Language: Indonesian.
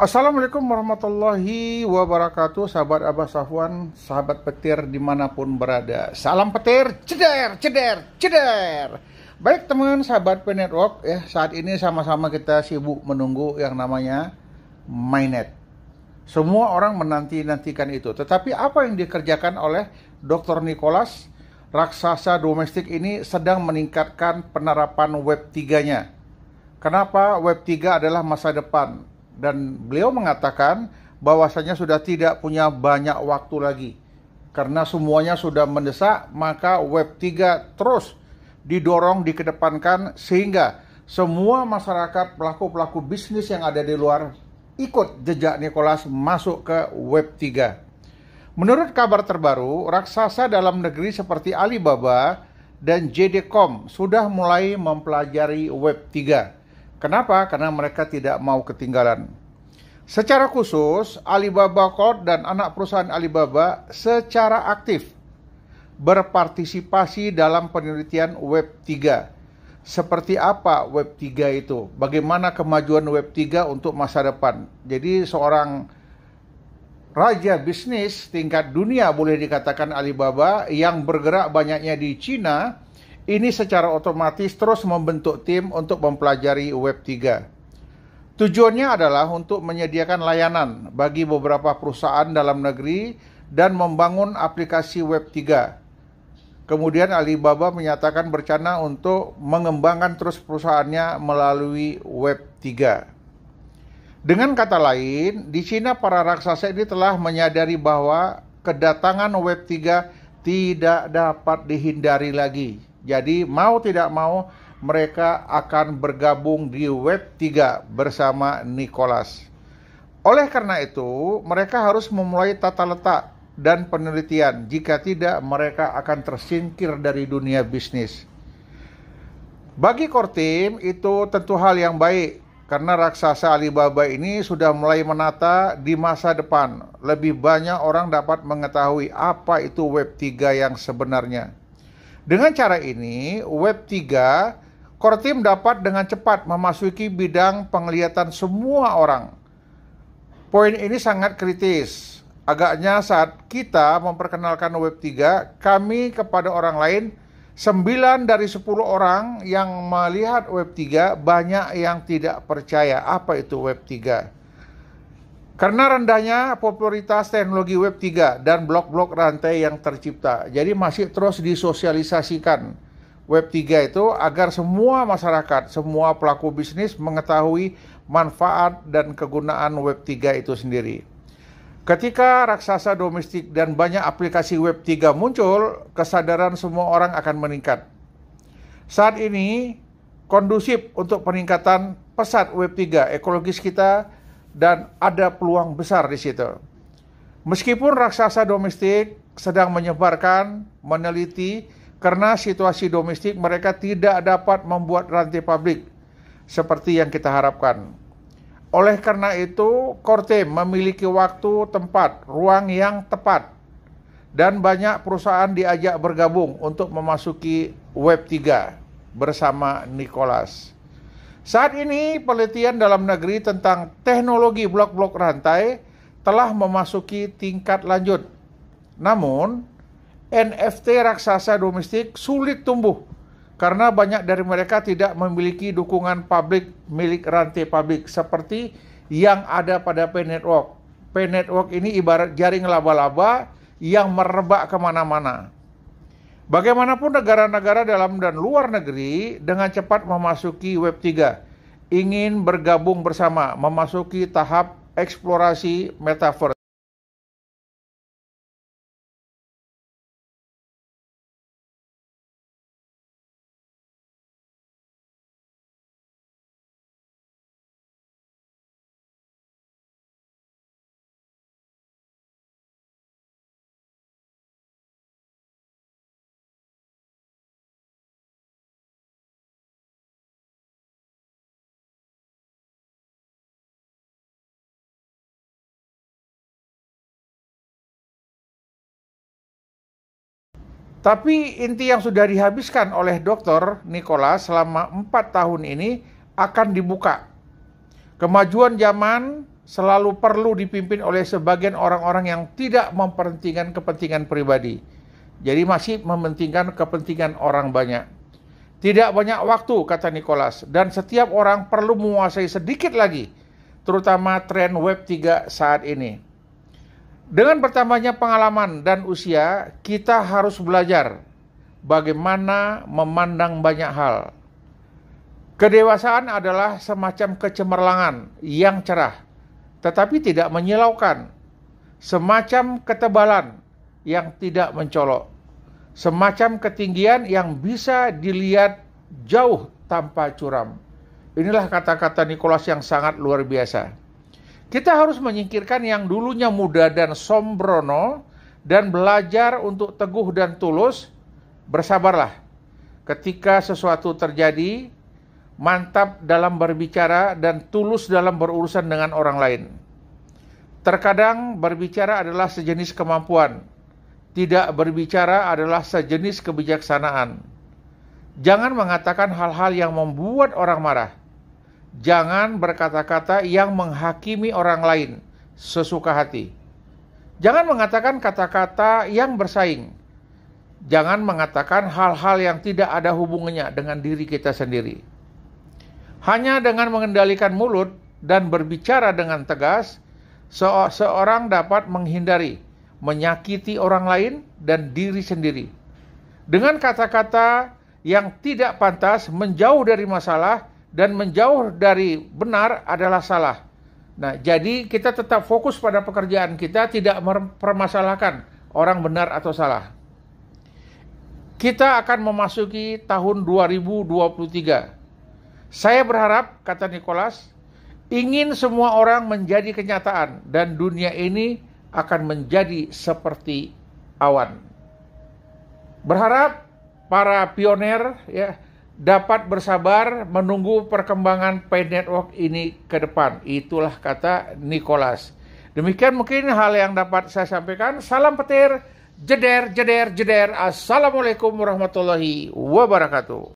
Assalamualaikum warahmatullahi wabarakatuh, sahabat Abah Safwan, sahabat petir dimanapun berada. Salam petir, ceder, ceder, ceder. Baik teman sahabat P-Network, saat ini sama-sama kita sibuk menunggu yang namanya Mainnet. Semua orang menanti-nantikan itu. Tetapi apa yang dikerjakan oleh Dr. Nicholas, raksasa domestik ini sedang meningkatkan penerapan Web 3-nya. Kenapa Web 3 adalah masa depan? Dan beliau mengatakan bahwasanya sudah tidak punya banyak waktu lagi. Karena semuanya sudah mendesak, maka Web 3 terus didorong, dikedepankan, sehingga semua masyarakat, pelaku-pelaku bisnis yang ada di luar ikut jejak Nicholas masuk ke Web 3. Menurut kabar terbaru, raksasa dalam negeri seperti Alibaba dan JD.com sudah mulai mempelajari Web 3. Kenapa? Karena mereka tidak mau ketinggalan. Secara khusus, Alibaba Corp dan anak perusahaan Alibaba secara aktif berpartisipasi dalam penelitian Web 3. Seperti apa Web 3 itu? Bagaimana kemajuan Web 3 untuk masa depan? Jadi seorang raja bisnis tingkat dunia boleh dikatakan Alibaba yang bergerak banyaknya di Cina, ini secara otomatis terus membentuk tim untuk mempelajari Web 3. Tujuannya adalah untuk menyediakan layanan bagi beberapa perusahaan dalam negeri dan membangun aplikasi Web 3. Kemudian Alibaba menyatakan berencana untuk mengembangkan terus perusahaannya melalui Web 3. Dengan kata lain, di Cina para raksasa ini telah menyadari bahwa kedatangan Web 3 tidak dapat dihindari lagi. Jadi mau tidak mau mereka akan bergabung di Web 3 bersama Nicholas. Oleh karena itu, mereka harus memulai tata letak dan penelitian. Jika tidak, mereka akan tersingkir dari dunia bisnis. Bagi core team, itu tentu hal yang baik. Karena raksasa Alibaba ini sudah mulai menata di masa depan. Lebih banyak orang dapat mengetahui apa itu Web 3 yang sebenarnya. Dengan cara ini, Web 3, core team dapat dengan cepat memasuki bidang penglihatan semua orang. Poin ini sangat kritis. Agaknya saat kita memperkenalkan Web 3, kami kepada orang lain, 9 dari 10 orang yang melihat Web 3, banyak yang tidak percaya apa itu Web 3. Karena rendahnya popularitas teknologi Web 3 dan blok-blok rantai yang tercipta. Jadi masih terus disosialisasikan Web 3 itu agar semua masyarakat, semua pelaku bisnis mengetahui manfaat dan kegunaan Web 3 itu sendiri. Ketika raksasa domestik dan banyak aplikasi Web 3 muncul, kesadaran semua orang akan meningkat. Saat ini kondusif untuk peningkatan pesat Web 3, ekologis kita, dan ada peluang besar di situ. Meskipun raksasa domestik sedang menyebarkan, meneliti, karena situasi domestik mereka tidak dapat membuat rantai publik seperti yang kita harapkan. Oleh karena itu, core team memiliki waktu, tempat, ruang yang tepat, dan banyak perusahaan diajak bergabung untuk memasuki Web 3 bersama Nicholas. Saat ini penelitian dalam negeri tentang teknologi blok-blok rantai telah memasuki tingkat lanjut. Namun, NFT raksasa domestik sulit tumbuh karena banyak dari mereka tidak memiliki dukungan publik milik rantai publik seperti yang ada pada P-Network. P-Network ini ibarat jaring laba-laba yang merebak kemana-mana. Bagaimanapun negara-negara dalam dan luar negeri dengan cepat memasuki Web 3, ingin bergabung bersama, memasuki tahap eksplorasi metaverse. Tapi inti yang sudah dihabiskan oleh Dr. Nicholas selama 4 tahun ini akan dibuka. Kemajuan zaman selalu perlu dipimpin oleh sebagian orang-orang yang tidak memperhatikan kepentingan pribadi. Jadi masih mementingkan kepentingan orang banyak. Tidak banyak waktu, kata Nicholas, dan setiap orang perlu menguasai sedikit lagi, terutama tren Web 3 saat ini. Dengan bertambahnya pengalaman dan usia, kita harus belajar bagaimana memandang banyak hal. Kedewasaan adalah semacam kecemerlangan yang cerah, tetapi tidak menyilaukan. Semacam ketebalan yang tidak mencolok. Semacam ketinggian yang bisa dilihat jauh tanpa curam. Inilah kata-kata Nicholas yang sangat luar biasa. Kita harus menyingkirkan yang dulunya muda dan sombrono dan belajar untuk teguh dan tulus. Bersabarlah ketika sesuatu terjadi, mantap dalam berbicara dan tulus dalam berurusan dengan orang lain. Terkadang berbicara adalah sejenis kemampuan, tidak berbicara adalah sejenis kebijaksanaan. Jangan mengatakan hal-hal yang membuat orang marah. Jangan berkata-kata yang menghakimi orang lain sesuka hati. Jangan mengatakan kata-kata yang bersaing. Jangan mengatakan hal-hal yang tidak ada hubungannya dengan diri kita sendiri. Hanya dengan mengendalikan mulut dan berbicara dengan tegas, seorang dapat menghindari, menyakiti orang lain dan diri sendiri. Dengan kata-kata yang tidak pantas, menjauh dari masalah dan menjauh dari benar adalah salah. Nah, jadi kita tetap fokus pada pekerjaan kita, tidak mempermasalahkan orang benar atau salah. Kita akan memasuki tahun 2023. Saya berharap, kata Nicholas, ingin semua orang menjadi kenyataan dan dunia ini akan menjadi seperti awan. Berharap para pioner dapat bersabar menunggu perkembangan Pi Network ini ke depan. Itulah kata Nicholas. Demikian mungkin hal yang dapat saya sampaikan. Salam petir. Jeder, jeder, jeder. Assalamualaikum warahmatullahi wabarakatuh.